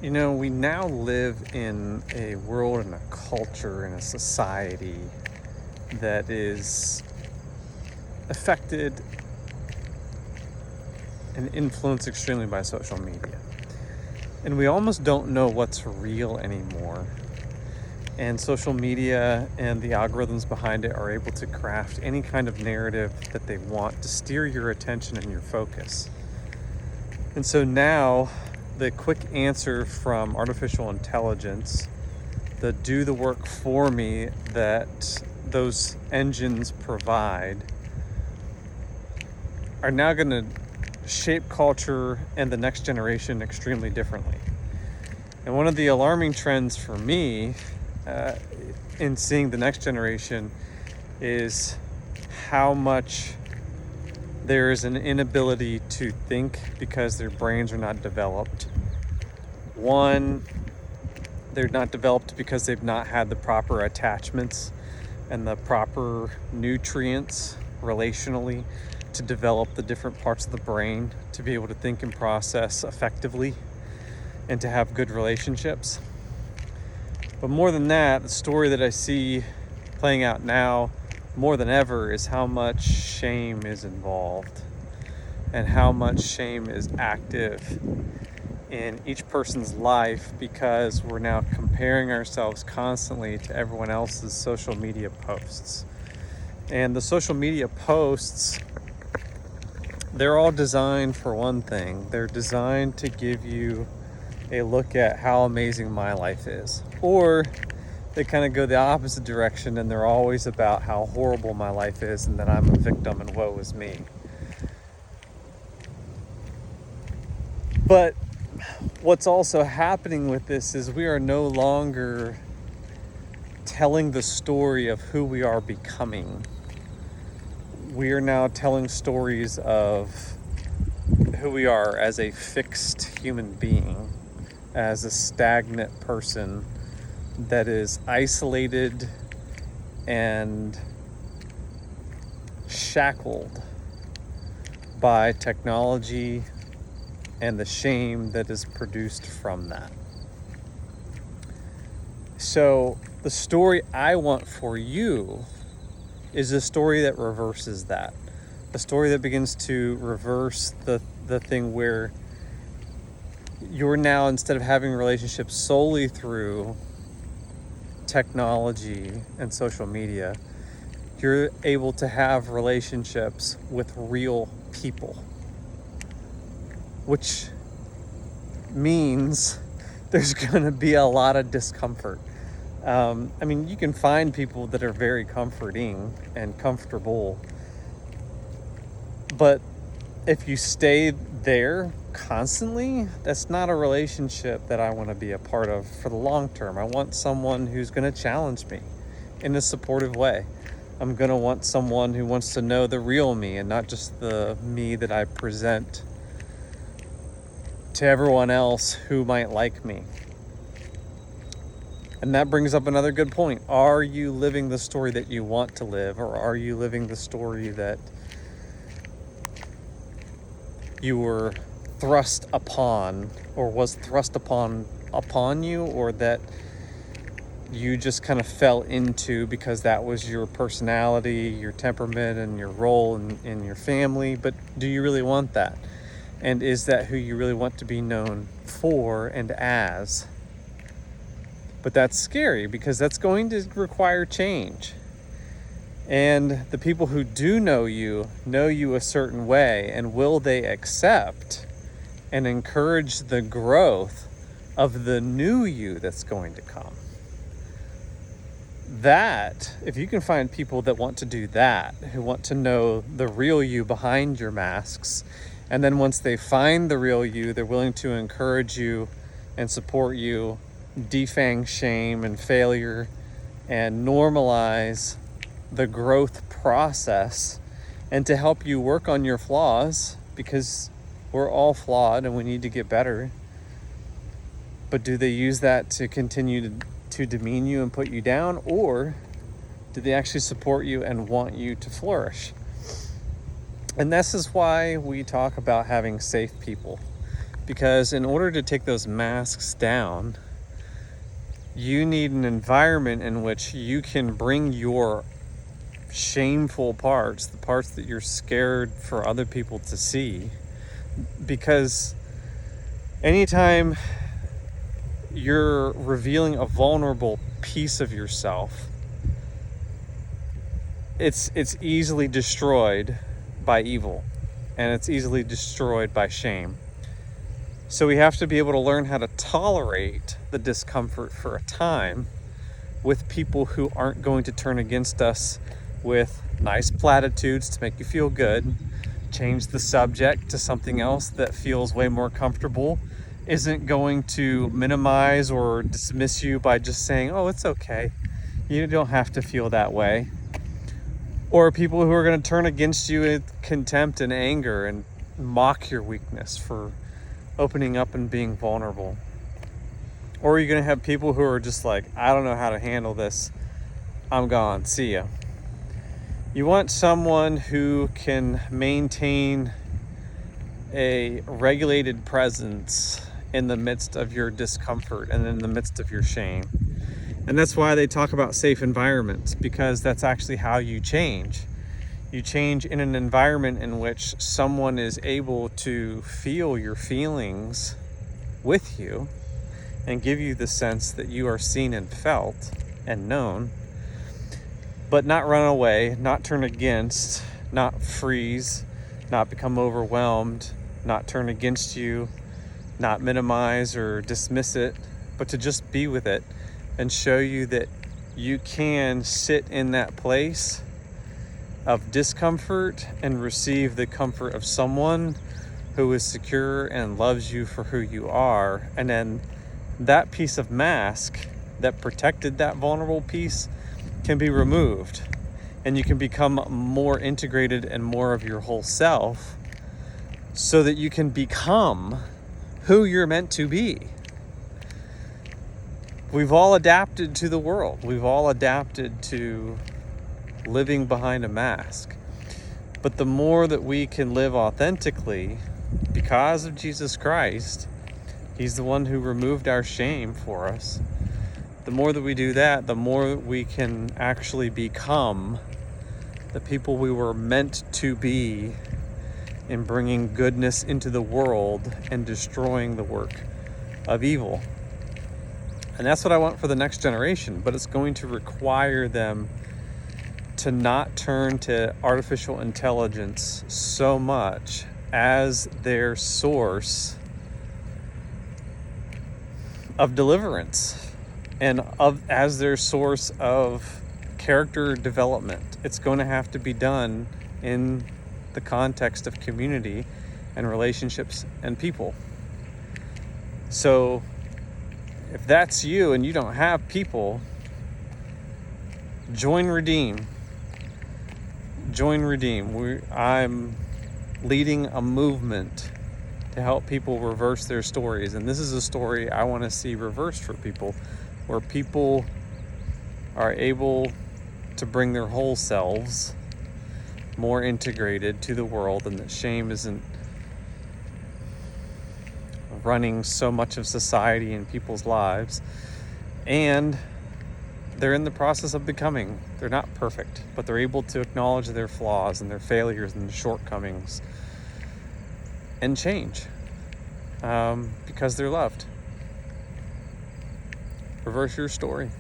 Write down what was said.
We now live in a world and a culture and a society that is affected and influenced extremely by social media. And we almost don't know what's real anymore. And social media and the algorithms behind it are able to craft any kind of narrative that they want to steer your attention and your focus. And so now, the quick answer from artificial intelligence, the do the work for me that those engines provide, are now going to shape culture and the next generation extremely differently. And one of the alarming trends for me in seeing the next generation is how much there is an inability to think because their brains are not developed. One, they're not developed because they've not had the proper attachments and the proper nutrients relationally to develop the different parts of the brain to be able to think and process effectively and to have good relationships. But more than that, the story that I see playing out now more than ever is how much shame is involved and how much shame is active in each person's life because we're now comparing ourselves constantly to everyone else's social media posts. And the social media posts, they're all designed for one thing. They're designed to give you a look at how amazing my life is. Or they kind of go the opposite direction and they're always about how horrible my life is and that I'm a victim and woe is me. But what's also happening with this is we are no longer telling the story of who we are becoming. We are now telling stories of who we are as a fixed human being, as a stagnant person that is isolated and shackled by technology and the shame that is produced from that. So the story I want for you is a story that reverses that. A story that begins to reverse the thing where you're now, instead of having relationships solely through technology and social media, you're able to have relationships with real people, which means there's going to be a lot of discomfort. You can find people that are very comforting and comfortable, but if you stay there constantly, that's not a relationship that I want to be a part of for the long term. I want someone who's going to challenge me in a supportive way. I'm going to want someone who wants to know the real me and not just the me that I present to everyone else who might like me. And that brings up another good point. Are you living the story that you want to live, or are you living the story that you were thrust upon, or was thrust upon you, or that you just kind of fell into because that was your personality, your temperament, and your role in your family? But do you really want that? And is that who you really want to be known for and as? But that's scary because that's going to require change. And the people who do know you a certain way, and will they accept and encourage the growth of the new you that's going to come? That, if you can find people that want to do that, who want to know the real you behind your masks, and then once they find the real you, they're willing to encourage you and support you, defang shame and failure, and normalize the growth process, and to help you work on your flaws, because we're all flawed and we need to get better. But do they use that to continue to demean you and put you down, or do they actually support you and want you to flourish? And this is why we talk about having safe people. Because in order to take those masks down, you need an environment in which you can bring your shameful parts, the parts that you're scared for other people to see. Because anytime you're revealing a vulnerable piece of yourself, it's easily destroyed by evil, and it's easily destroyed by shame. So we have to be able to learn how to tolerate the discomfort for a time with people who aren't going to turn against us with nice platitudes to make you feel good, change the subject to something else that feels way more comfortable, isn't going to minimize or dismiss you by just saying, oh, it's okay, you don't have to feel that way. Or people who are going to turn against you with contempt and anger and mock your weakness for opening up and being vulnerable. Or you're going to have people who are just like, I don't know how to handle this, I'm gone, see ya. You want someone who can maintain a regulated presence in the midst of your discomfort and in the midst of your shame. And that's why they talk about safe environments, because that's actually how you change. You change in an environment in which someone is able to feel your feelings with you and give you the sense that you are seen and felt and known, but not run away, not turn against, not freeze, not become overwhelmed, not turn against you, not minimize or dismiss it, but to just be with it and show you that you can sit in that place of discomfort and receive the comfort of someone who is secure and loves you for who you are. And then that piece of mask that protected that vulnerable piece can be removed, and you can become more integrated and more of your whole self, so that you can become who you're meant to be. We've all adapted to the world. We've all adapted to living behind a mask. But the more that we can live authentically because of Jesus Christ, He's the one who removed our shame for us. The more that we do that, the more we can actually become the people we were meant to be in bringing goodness into the world and destroying the work of evil. And that's what I want for the next generation, but it's going to require them to not turn to artificial intelligence so much as their source of deliverance and as their source of character development. It's going to have to be done in the context of community and relationships and people. So if that's you and you don't have people, join Redeem. Join Redeem. I'm leading a movement to help people reverse their stories. And this is a story I want to see reversed for people, where people are able to bring their whole selves more integrated to the world, and that shame isn't running so much of society and people's lives. And they're in the process of becoming. They're not perfect, but they're able to acknowledge their flaws and their failures and their shortcomings and change because they're loved. Reverse your story.